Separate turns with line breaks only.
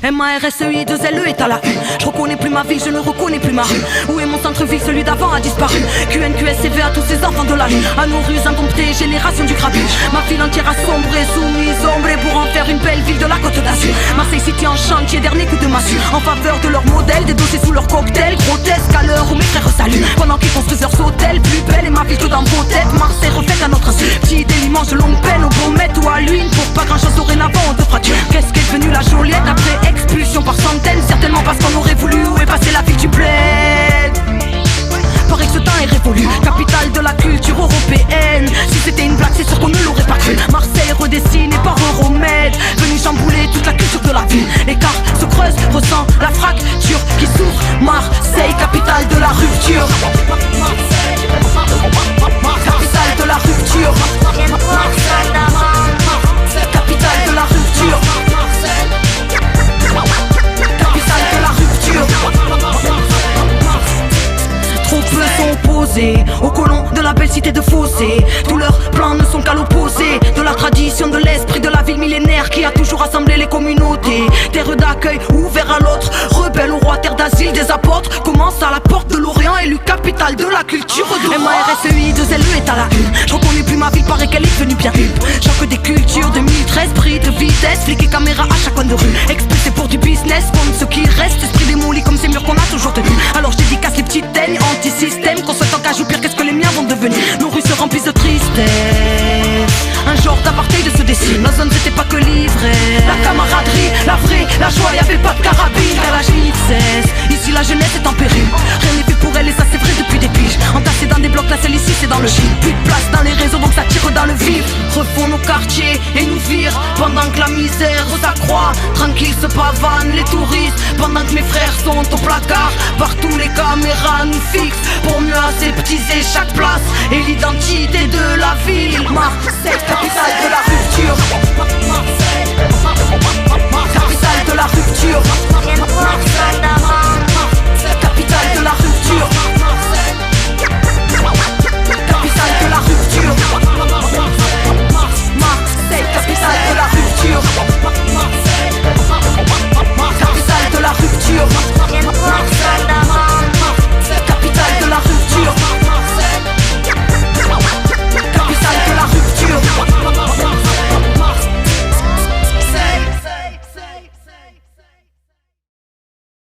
MARSEI, 2LE est à la U. Je reconnais plus ma ville, je ne reconnais plus ma rue. Où est mon centre-ville, celui d'avant a disparu. QNQSCV à tous ces enfants de la rue. À nos rues indomptées, génération du grabuge. Ma ville entière a sombré, soumise, ombrée pour en faire une belle ville de la Côte d'Azur. Marseille City en chantier, dernier coup de massue. En faveur de leur modèle, des dossiers sous leur cocktail. Grotesque à l'heure où mes frères saluent. Pendant qu'ils construisent leurs hôtels, plus belle et ma ville que dans vos têtes. Marseille refaite à notre insu. Petit délimange de longue peine au Baumette ou à l'huile. Pour pas grand chose dorénavant, on te fracture. Qu'est-ce qu'est devenue la Joliette après expulsion par centaines, certainement parce qu'on aurait voulu où est passée la ville du bled. Paraît que ce temps est révolu, capitale de la culture européenne. Si c'était une blague, c'est sûr qu'on ne l'aurait pas cru. Marseille redessinée par Euromède, venu chambouler toute la culture de la ville. L'écart se creuse, ressent la fracture qui s'ouvre. Marseille, capitale de la rupture. Capitale de la rupture. Capitale de la rupture. Capitale de la rupture. Trop peu sont opposés aux colons de la belle cité de Fossé. Tous leurs plans ne sont qu'à l'opposé de la tradition, de l'esprit de la ville millénaire qui a toujours rassemblé les communautés. Terre d'accueil ouvert à l'autre, rebelle au roi, terre d'asile des apôtres. Commence à la porte de l'Orient, élue capitale de la culture de MARSEI, 2LE est à la une. Je reconnais plus ma ville, paraît qu'elle est devenue bien une. Choc des cultures, 2013, prix de vitesse, flic et caméra à chaque coin de rue. Expulsé pour du business, comme ce qui reste, esprit démoli comme ces murs qu'on a toujours tenus. Alors je dédicace les petites teignes anti-système, qu'on souhaite en cajou pire qu'est-ce que les miens vont devenir. Nos rues se remplissent de tristesse, un genre d'apartheid se dessine. Nos zones c'était pas que l'ivresse, la camaraderie, la vraie, la joie, y'avait pas de carabine. Car l'âge limite cesse, ici la jeunesse est en péril. Rien n'est fait pour elle et ça c'est vrai depuis des piges. Entassés dans des blocs, la celle ici c'est dans le gîte. Plus de place dans les réseaux donc ça tire dans le vif. Refont nos quartiers et nous virent pendant que la misère s'accroît. Tranquille se pavanent les touristes pendant que mes frères sont au placard. Partout les caméras nous fixent pour mieux aseptiser chaque place et l'identité de la ville. Marseille, capitale de la rupture. Capitale de la rupture.